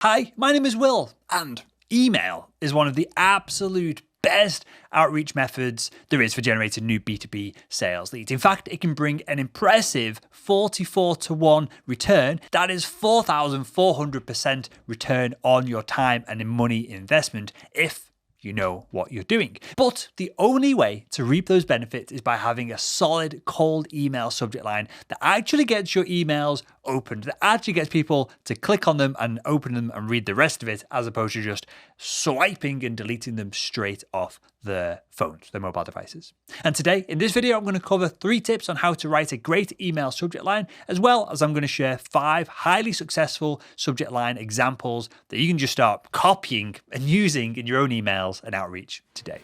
Hi, my name is Will, and email is one of the absolute best outreach methods there is for generating new B2B sales leads. In fact, it can bring an impressive 44-to-1 return. That is 4,400% return on your time and money investment if you know what you're doing. But the only way to reap those benefits is by having a solid cold email subject line that actually gets your emails opened, that actually gets people to click on them and open them and read the rest of it, as opposed to just swiping and deleting them straight off their phones, their mobile devices. And today, in this video, I'm going to cover 3 tips on how to write a great email subject line, as well as I'm going to share 5 highly successful subject line examples that you can just start copying and using in your own emails and outreach today.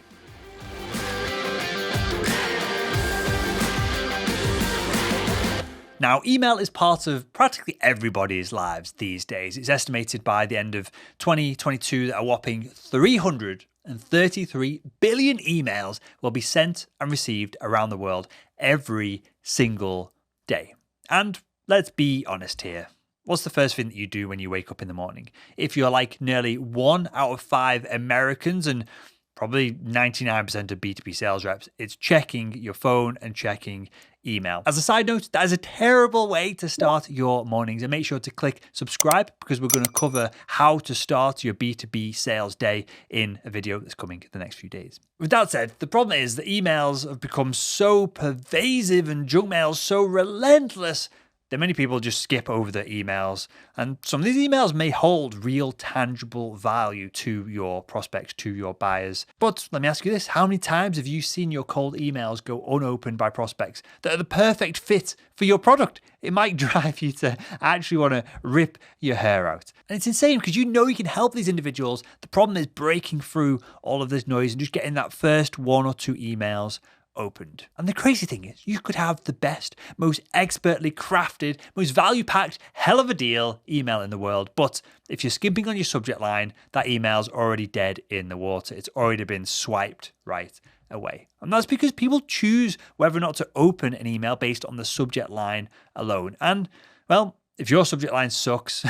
Now, email is part of practically everybody's lives these days. It's estimated by the end of 2022 that a whopping 333 billion emails will be sent and received around the world every single day. And let's be honest here. What's the first thing that you do when you wake up in the morning? If you're like nearly 1 out of 5 Americans and probably 99% of B2B sales reps, it's checking your phone and checking email. As a side note, that is a terrible way to start your mornings, and make sure to click subscribe because we're going to cover how to start your B2B sales day in a video that's coming in the next few days. With that said, the problem is that emails have become so pervasive and junk mail so relentless that many people just skip over their emails, and some of these emails may hold real tangible value to your prospects, to your buyers. But let me ask you this, how many times have you seen your cold emails go unopened by prospects that are the perfect fit for your product? It might drive you to actually want to rip your hair out. And it's insane because you know you can help these individuals. The problem is breaking through all of this noise and just getting that first 1 or 2 emails opened. And the crazy thing is, you could have the best, most expertly crafted, most value-packed, hell of a deal email in the world, but if you're skimping on your subject line, that email's already dead in the water. It's already been swiped right away. And that's because people choose whether or not to open an email based on the subject line alone. And, well, if your subject line sucks,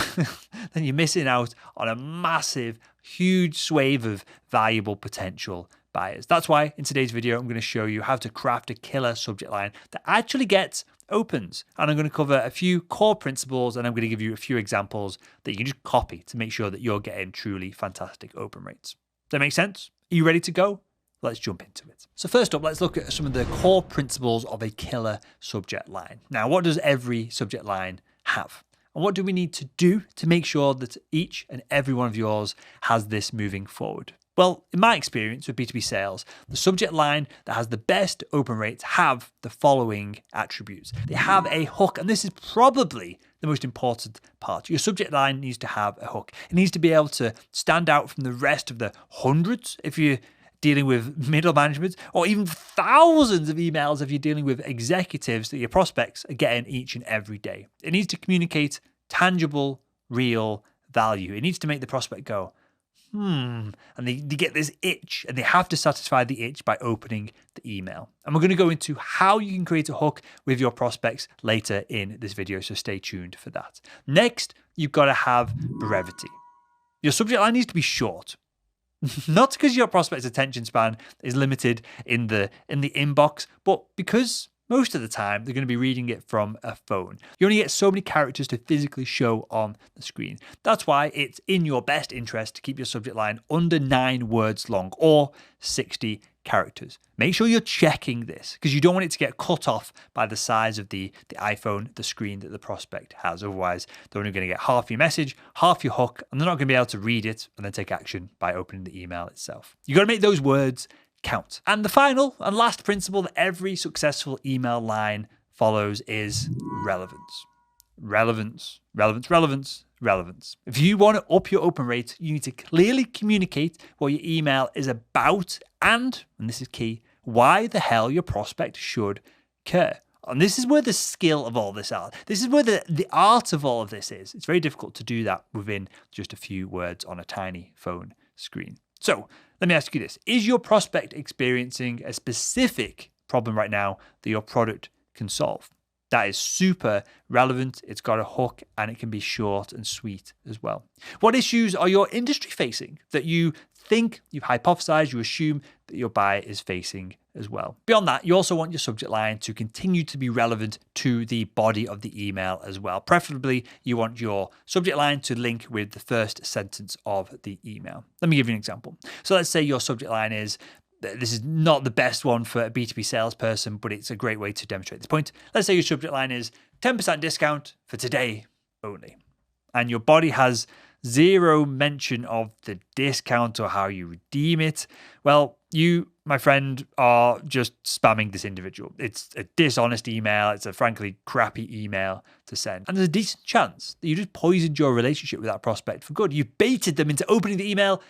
then you're missing out on a massive, huge swathe of valuable potential buyers. That's why in today's video, I'm going to show you how to craft a killer subject line that actually gets opens. And I'm going to cover a few core principles, and I'm going to give you a few examples that you can just copy to make sure that you're getting truly fantastic open rates. Does that make sense? Are you ready to go? Let's jump into it. So first up, let's look at some of the core principles of a killer subject line. Now, what does every subject line have? And what do we need to do to make sure that each and every one of yours has this moving forward? Well, in my experience with B2B sales, the subject line that has the best open rates have the following attributes. They have a hook, and this is probably the most important part. Your subject line needs to have a hook. It needs to be able to stand out from the rest of the hundreds if you're dealing with middle management, or even thousands of emails if you're dealing with executives that your prospects are getting each and every day. It needs to communicate tangible, real value. It needs to make the prospect go, and they get this itch, and they have to satisfy the itch by opening the email. And we're going to go into how you can create a hook with your prospects later in this video, so stay tuned for that. Next, you've got to have brevity. Your subject line needs to be short. Not because your prospect's attention span is limited in the inbox, but because most of the time, they're going to be reading it from a phone. You only get so many characters to physically show on the screen. That's why it's in your best interest to keep your subject line under 9 words long, or 60 characters. Make sure you're checking this because you don't want it to get cut off by the size of the iPhone, the screen that the prospect has. Otherwise, they're only going to get half your message, half your hook, and they're not going to be able to read it and then take action by opening the email itself. You got to make those words count. And the final and last principle that every successful email line follows is relevance. Relevance, relevance, relevance, relevance. If you want to up your open rate, you need to clearly communicate what your email is about and this is key, why the hell your prospect should care. And this is where the skill of all this are. This is where the art of all of this is. It's very difficult to do that within just a few words on a tiny phone screen. So let me ask you this. Is your prospect experiencing a specific problem right now that your product can solve? That is super relevant. It's got a hook and it can be short and sweet as well. What issues are your industry facing that you think, you've hypothesized, you assume that your buyer is facing as well? Beyond that, you also want your subject line to continue to be relevant to the body of the email as well. Preferably, you want your subject line to link with the first sentence of the email. Let me give you an example. So let's say your subject line is, this is not the best one for a B2B salesperson, but it's a great way to demonstrate this point. Let's say your subject line is 10% discount for today only. And your body has zero mention of the discount or how you redeem it. Well, you, my friend, are just spamming this individual. It's a dishonest email. It's a frankly crappy email to send. And there's a decent chance that you just poisoned your relationship with that prospect for good. You've baited them into opening the email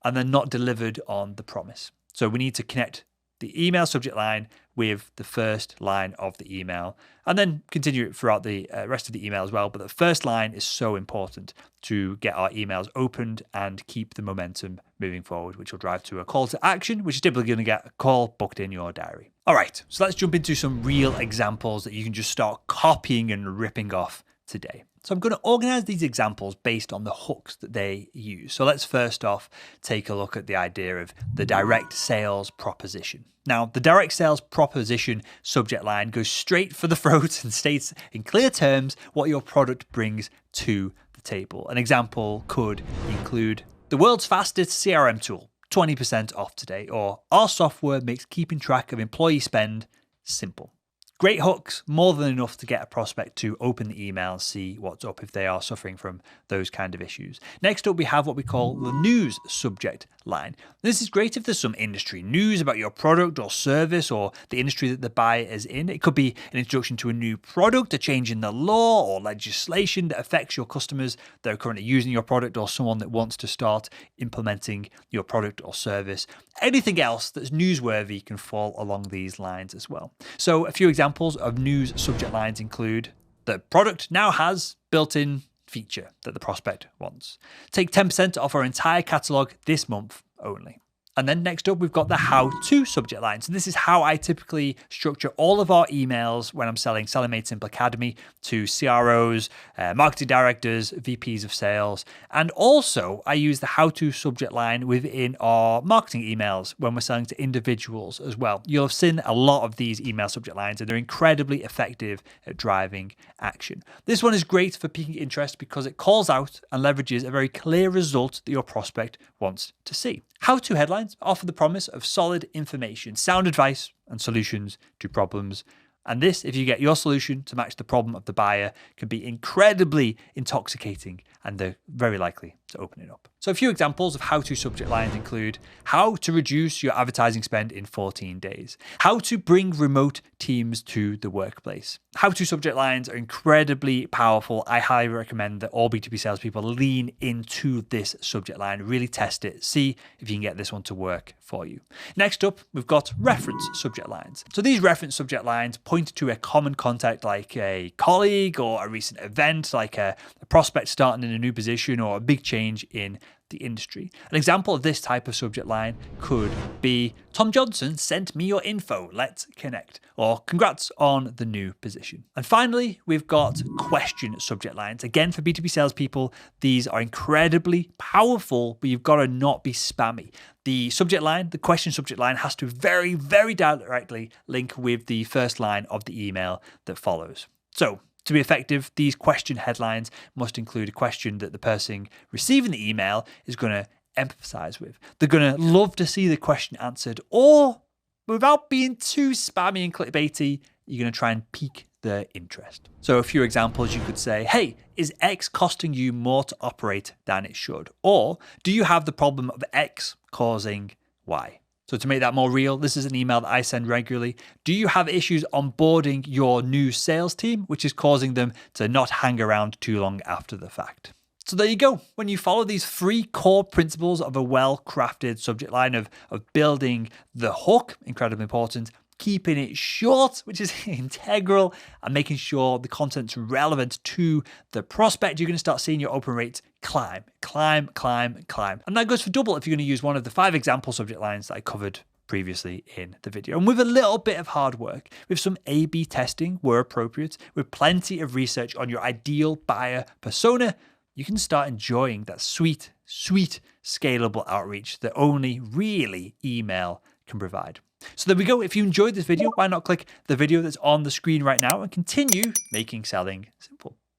and then not delivered on the promise. So we need to connect the email subject line with the first line of the email and then continue it throughout the rest of the email as well. But the first line is so important to get our emails opened and keep the momentum moving forward, which will drive to a call to action, which is typically going to get a call booked in your diary. All right, so let's jump into some real examples that you can just start copying and ripping off today. So I'm going to organize these examples based on the hooks that they use. So let's first off take a look at the idea of the direct sales proposition. Now, the direct sales proposition subject line goes straight for the throat and states in clear terms what your product brings to the table. An example could include the world's fastest CRM tool, 20% off today, or our software makes keeping track of employee spend simple. Great hooks, more than enough to get a prospect to open the email and see what's up if they are suffering from those kind of issues. Next up, we have what we call the news subject line. This is great if there's some industry news about your product or service or the industry that the buyer is in. It could be an introduction to a new product, a change in the law or legislation that affects your customers that are currently using your product, or someone that wants to start implementing your product or service. Anything else that's newsworthy can fall along these lines as well. So a few examples of news subject lines include: the product now has built-in feature that the prospect wants. Take 10% off our entire catalog this month only. And then next up, we've got the how-to subject line. So this is how I typically structure all of our emails when I'm selling Made Simple Academy to CROs, marketing directors, VPs of sales. And also I use the how-to subject line within our marketing emails when we're selling to individuals as well. You'll have seen a lot of these email subject lines and they're incredibly effective at driving action. This one is great for piquing interest because it calls out and leverages a very clear result that your prospect wants to see. How-to headlines offer the promise of solid information, sound advice, and solutions to problems. And this, if you get your solution to match the problem of the buyer, can be incredibly intoxicating and they're very likely to open it up. So a few examples of how-to subject lines include: how to reduce your advertising spend in 14 days, how to bring remote teams to the workplace. How-to subject lines are incredibly powerful. I highly recommend that all B2B salespeople lean into this subject line, really test it, see if you can get this one to work for you. Next up, we've got reference subject lines. So these reference subject lines point to a common contact like a colleague or a recent event, like a prospect starting in a new position or a big change in the industry. An example of this type of subject line could be: Tom Johnson sent me your info, let's connect, or congrats on the new position. And finally, we've got question subject lines. Again, for B2B salespeople, these are incredibly powerful, but you've got to not be spammy. The subject line, the question subject line, has to very, very directly link with the first line of the email that follows. So to be effective, these question headlines must include a question that the person receiving the email is going to empathize with. They're going to love to see the question answered, or without being too spammy and clickbaity, you're going to try and pique their interest. So a few examples, you could say: hey, is X costing you more to operate than it should? Or do you have the problem of X causing Y? So to make that more real, this is an email that I send regularly. Do you have issues onboarding your new sales team, which is causing them to not hang around too long after the fact? So there you go. When you follow these 3 core principles of a well-crafted subject line of building the hook, incredibly important, keeping it short, which is integral, and making sure the content's relevant to the prospect, you're going to start seeing your open rates climb. And that goes for double if you're going to use one of the 5 example subject lines that I covered previously in the video. And with a little bit of hard work, with some A/B testing where appropriate, with plenty of research on your ideal buyer persona, you can start enjoying that sweet, sweet scalable outreach that only really email can provide. So there we go. If you enjoyed this video, why not click the video that's on the screen right now and continue making selling simple.